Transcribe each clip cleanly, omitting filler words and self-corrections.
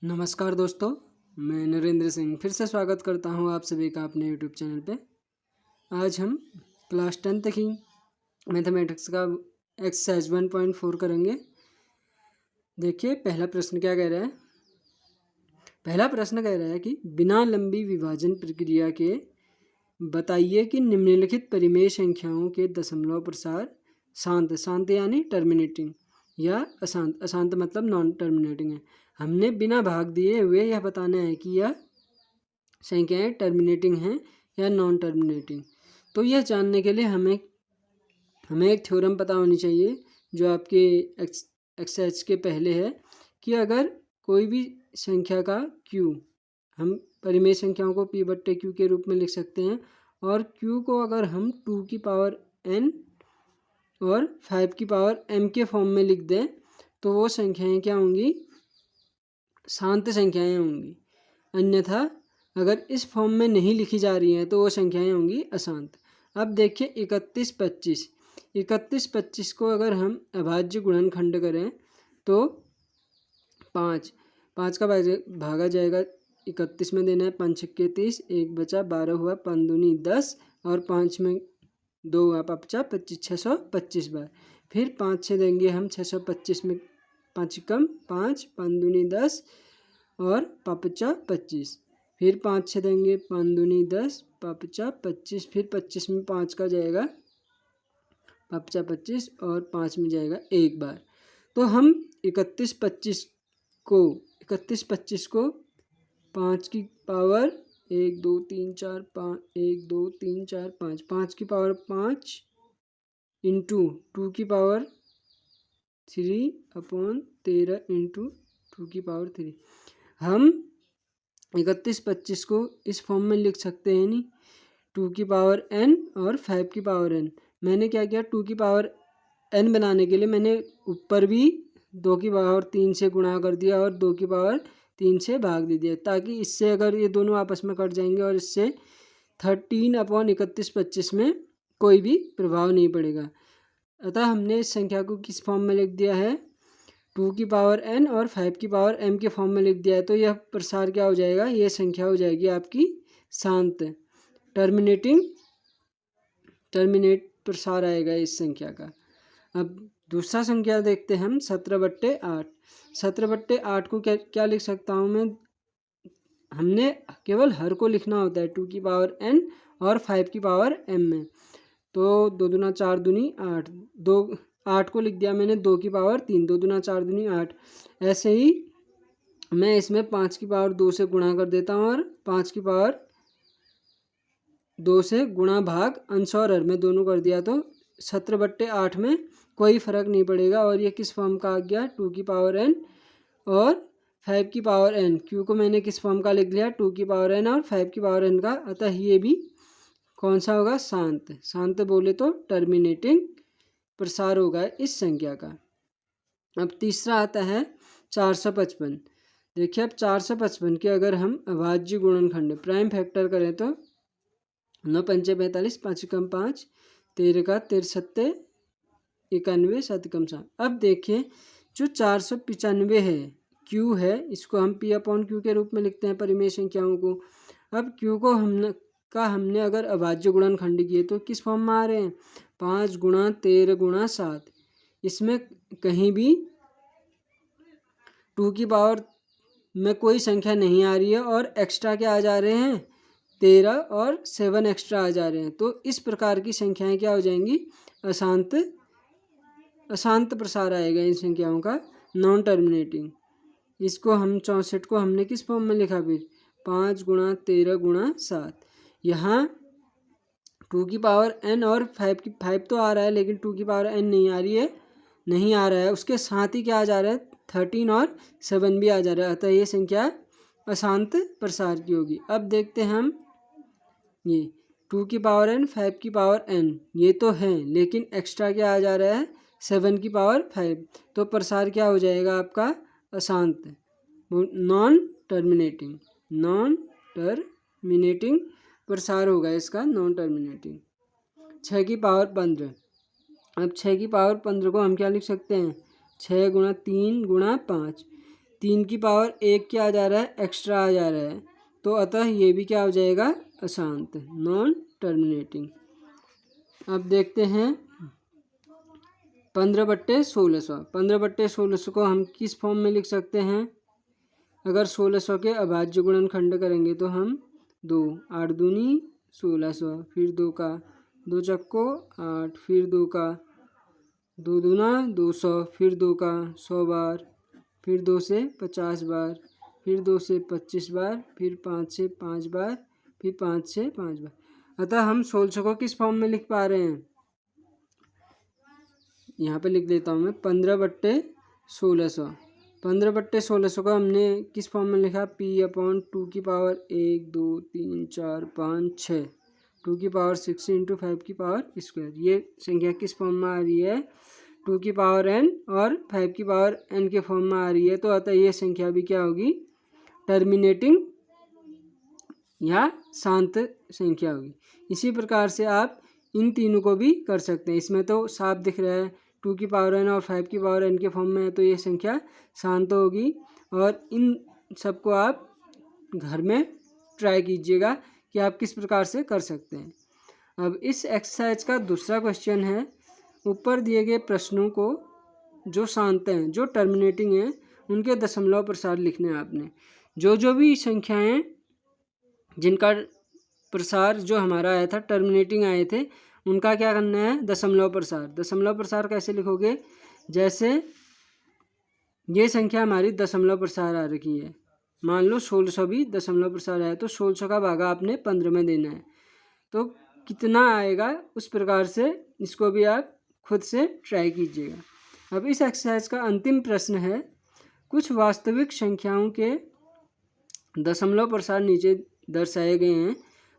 नमस्कार दोस्तों, मैं नरेंद्र सिंह फिर से स्वागत करता हूं आप सभी का अपने यूट्यूब चैनल पे। आज हम क्लास 10th की मैथमेटिक्स का एक्सरसाइज 1.4 करेंगे। देखिए पहला प्रश्न क्या कह रहा है। पहला प्रश्न कह रहा है कि बिना लंबी विभाजन प्रक्रिया के बताइए कि निम्नलिखित परिमेय संख्याओं के दशमलव प्रसार शांत यानी टर्मिनेटिंग या अशांत मतलब नॉन टर्मिनेटिंग है। हमने बिना भाग दिए हुए यह बताना है कि यह संख्याएं टर्मिनेटिंग हैं या नॉन टर्मिनेटिंग। तो यह जानने के लिए हमें एक थ्योरम पता होनी चाहिए जो आपके एक्सरसाइज के पहले है कि अगर कोई भी संख्या का क्यू, हम परिमेय संख्याओं को p/q के रूप में लिख सकते हैं, और q को अगर हम 2 की पावर n और 5 की पावर m के फॉर्म में लिख दें तो वो संख्याएं क्या होंगी, शांत संख्याएं होंगी। अन्यथा अगर इस फॉर्म में नहीं लिखी जा रही हैं तो वो संख्याएं होंगी अशांत। अब देखिए 31-25 को अगर हम अभाज्य गुणनखंड करें तो 5 का भागा जाएगा 31 में देना है, 5 छक्के 30, 1 बचा 12 हुआ, 5 दूनी 10 और 5 में 2 हुआ 25, 625 बार। फिर 5 से देंगे हम 625 में 5 कम 5, 5 दूनी 10 और 5-25, फिर 5 से देंगे 5 दूनी 10, 5-25, फिर 25 में 5 का जाएगा 5-25 और 5 में जाएगा 1 बार। तो हम 31-25 को 5 की पावर 1 2 3 4 5, 1 2 3 4 5, 5 की पावर 5 इंटू 2 की पावर 3/13 इंटू 2 की पावर 3। हम 31-25 को इस फॉर्म में लिख सकते हैं, नहीं 2 की पावर n और 5 की पावर n। मैंने क्या किया, 2 की पावर n बनाने के लिए मैंने ऊपर भी 2 की पावर 3 से गुणा कर दिया और 2 की पावर 3 से भाग दे दिया, ताकि इससे अगर ये दोनों आपस में कट जाएंगे और इससे 13/31-25 में कोई भी प्रभाव नहीं पड़ेगा। अतः हमने इस संख्या को किस फॉर्म में लिख दिया है, 2 की पावर n और 5 की पावर m के फॉर्म में लिख दिया है। तो यह प्रसार क्या हो जाएगा, ये संख्या हो जाएगी आपकी शांत, टर्मिनेट प्रसार आएगा इस संख्या का। अब दूसरा संख्या देखते हैं हम 17/8। 17/8 को क्या लिख सकता हूँ मैं, हमने केवल हर को लिखना होता है 2 की पावर n और 5 की पावर m में। तो 2 दूना 4 दूनी 8, 8 को लिख दिया मैंने 2 की पावर 3, 2 दूना 4 दूनी 8। ऐसे ही मैं इसमें 5 की पावर 2 से गुणा कर देता हूँ और 5 की पावर 2 से गुणा भाग अंश और हर में दोनों कर दिया, तो 17/8 में कोई फर्क नहीं पड़ेगा। और ये किस फॉर्म का आ गया, 2 की पावर n और 5 की पावर n। क्यू को मैंने किस फॉर्म का लिख लिया, 2 की पावर n और 5 की पावर n का। अतः ये भी कौन सा होगा, शांत बोले तो टर्मिनेटिंग प्रसार होगा इस संख्या का। अब तीसरा आता है 455। देखिए अब 455 के अगर हम अभाज्य गुणनखंड प्राइम फैक्टर करें तो 9 पंचे 45, 5 कम 5, 13 का 13 91, 7 कम 7। अब देखिए जो 495 है, क्यू है, इसको हम p/q के रूप में लिखते हैं परिमेय संख्याओं को। अब क्यू को हमने अगर अभाज्य गुणनखंड किए तो किस फॉर्म में आ रहे हैं, 5 गुणा 13 गुणा 7। इसमें कहीं भी 2 की पावर में कोई संख्या नहीं आ रही है और एक्स्ट्रा क्या आ जा रहे हैं, 13 और 7 एक्स्ट्रा आ जा रहे हैं। तो इस प्रकार की संख्याएं क्या हो जाएंगी, अशांत प्रसार आएगा इन संख्याओं का, नॉन टर्मिनेटिंग। इसको हम 64 को हमने किस फॉर्म में लिखा, फिर 5 गुणा 13 गुणा 7। यहाँ 2 की पावर n और 5 तो आ रहा है लेकिन 2 की पावर n नहीं आ रहा है, उसके साथ ही क्या आ जा रहा है, 13 और 7 भी आ जा रहा है। अतः ये संख्या अशांत प्रसार की होगी। अब देखते हैं हम ये 2 की पावर n 5 की पावर n, ये तो है लेकिन एक्स्ट्रा क्या आ जा रहा है, 7 की पावर 5। तो प्रसार क्या हो जाएगा आपका, अशांत, नॉन टर्मिनेटिंग प्रसार होगा इसका, नॉन टर्मिनेटिंग। 6 की पावर 15। अब 6 की पावर 15 को हम क्या लिख सकते हैं, 6 गुणा 3 गुणा 5। 3 की पावर 1 क्या आ जा रहा है, एक्स्ट्रा आ जा रहा है, तो अतः ये भी क्या हो जाएगा, अशांत, नॉन टर्मिनेटिंग। अब देखते हैं 15/1600। 15/1600 को हम किस फॉर्म में लिख सकते हैं? अगर 1600 के अभाज्य गुणनखंड करेंगे तो हम 2, 8 दूनी 1600, फिर 2 का 2 चक्को 8, फिर 2 का 2 दूना 200, फिर 2 का 100 बार, फिर 2 से 50 बार, फिर 2 से 25 बार, फिर 5 से 5 बार, फिर 5 से 5 बार। अतः हम 1600 को किस फॉर्म में लिख पा रहे हैं? यहाँ पे लिख देता हूँ मैं 15/1600। 15/1600 को हमने किस फॉर्म में लिखा? P/2 की पावर 1 2 3 4 5 6, 2 की पावर 6 × 5 की पावर स्क्वायर। ये संख्या किस फॉर्म में आ रही है? 2 की पावर n और 5 की पावर n के फॉर्म में आ रही है, तो अतः ये संख्या भी क्या होगी? टर्मिनेटिंग या शांत संख्या होगी। इसी प्रकार से आप इन तीनों को भी कर सकते हैं। इसमें तो साफ दिख रहा है 2 की पावर n और 5 की पावर n के फॉर्म में है, तो ये संख्या शांत होगी। और इन सबको आप घर में ट्राई कीजिएगा कि आप किस प्रकार से कर सकते हैं। अब इस एक्सरसाइज का दूसरा क्वेश्चन है, ऊपर दिए गए प्रश्नों को जो शांत हैं, जो टर्मिनेटिंग हैं, उनके दशमलव प्रसार लिखने हैं आपने। जो भी संख्याएं जिनका प्रसार जो हमारा आया था टर्मिनेटिंग आए थे, उनका क्या करना है? दशमलव प्रसार। दशमलव प्रसार कैसे लिखोगे? जैसे ये संख्या हमारी दशमलव प्रसार आ रखी है, मान लो 1600 भी दशमलव प्रसार आया, तो 1600 का भागा आपने 15 में देना है, तो कितना आएगा? उस प्रकार से इसको भी आप खुद से ट्राई कीजिएगा। अब इस एक्सरसाइज का अंतिम प्रश्न है, कुछ वास्तविक संख्याओं के दशमलव प्रसार नीचे दर्शाए गए हैं,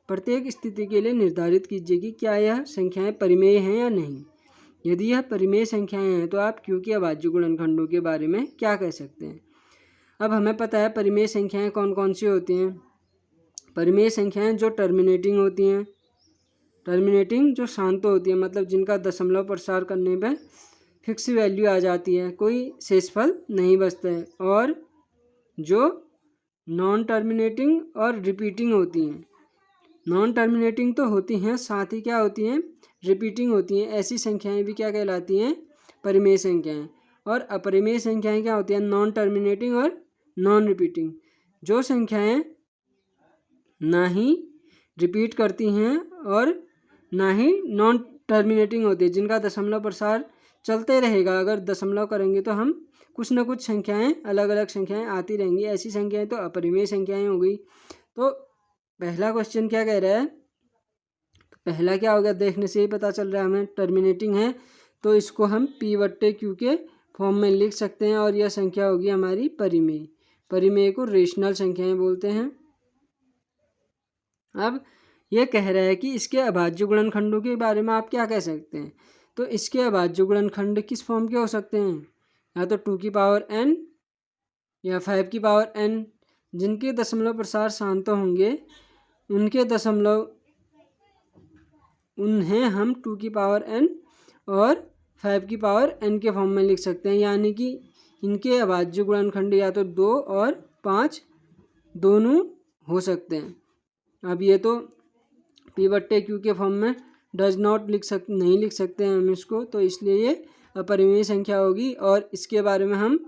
प्रत्येक स्थिति के लिए निर्धारित कीजिए कि क्या यह संख्याएं परिमेय हैं या नहीं। यदि यह परिमेय संख्याएं हैं तो आप Q के अभाज्य गुणनखंडों के बारे में क्या कह सकते हैं? अब हमें पता है परिमेय संख्याएं कौन कौन सी होती हैं। परिमेय संख्याएं जो टर्मिनेटिंग होती हैं, टर्मिनेटिंग जो शांत होती है, मतलब जिनका दशमलव प्रसार करने पर फिक्स वैल्यू आ जाती है, कोई शेषफल नहीं बचता है, और जो नॉन टर्मिनेटिंग और रिपीटिंग होती हैं। नॉन टर्मिनेटिंग तो होती हैं, साथ ही क्या होती हैं? रिपीटिंग होती हैं। ऐसी संख्याएं भी क्या कहलाती हैं? परिमेय संख्याएं। और अपरिमेय संख्याएं क्या होती हैं? नॉन टर्मिनेटिंग और नॉन रिपीटिंग। जो संख्याएं ना ही रिपीट करती हैं और ना ही नॉन टर्मिनेटिंग होती है, जिनका दशमलव प्रसार चलते रहेगा। अगर दशमलव करेंगे तो हम कुछ ना कुछ संख्याएं, अलग अलग संख्याएं आती रहेंगी। ऐसी संख्याएं तो अपरिमेय संख्याएं हो गई। तो पहला क्वेश्चन क्या कह रहा है? तो पहला क्या हो गया? देखने से ही पता चल रहा है हमें टर्मिनेटिंग है, तो इसको हम P/Q के फॉर्म में लिख सकते हैं, और यह संख्या होगी हमारी परिमेय। परिमेय को रेशनल संख्याएं बोलते हैं। अब यह कह रहा है कि इसके अभाज्य गुणनखंडों के बारे में आप क्या कह सकते हैं? तो इसके अभाज्य गुणनखंड किस फॉर्म के हो सकते हैं? या तो 2 की पावर n या 5 की पावर n। जिनके दशमलव प्रसार शांत होंगे उन्हें हम 2 की पावर n और 5 की पावर n के फॉर्म में लिख सकते हैं, यानी कि इनके अभाज्य गुणनखंड या तो 2 और 5 दोनों हो सकते हैं। अब ये तो P/Q के फॉर्म में नहीं लिख सकते हैं हम इसको, तो इसलिए ये अपरिमेय संख्या होगी, और इसके बारे में हम,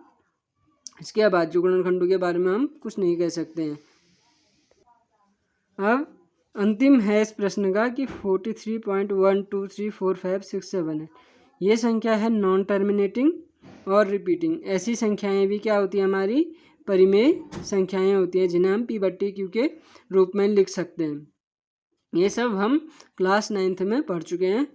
इसके अभाज्य गुणनखंडों के बारे में हम कुछ नहीं कह सकते हैं। अब अंतिम है इस प्रश्न का कि 43.1234567 है। ये संख्या है नॉन टर्मिनेटिंग और रिपीटिंग। ऐसी संख्याएं भी क्या होती हैं? हमारी परिमेय संख्याएं होती हैं, जिन्हें हम P/Q के रूप में लिख सकते हैं। ये सब हम क्लास 9th में पढ़ चुके हैं।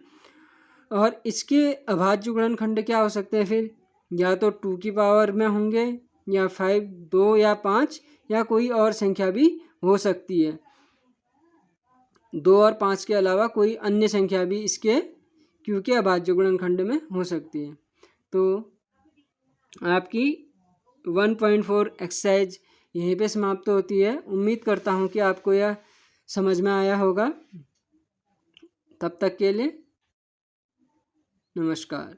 और इसके अभाज्य गुणनखंड क्या हो सकते हैं फिर? या तो 2 की पावर में होंगे, या 5, 2 या 5, या कोई और संख्या भी हो सकती है। 2 और 5 के अलावा कोई अन्य संख्या भी इसके Q के अभाज्य गुणनखंड में हो सकती है। तो आपकी 1.4 एक्सरसाइज यहीं पे समाप्त होती है। उम्मीद करता हूँ कि आपको यह समझ में आया होगा। तब तक के लिए नमस्कार।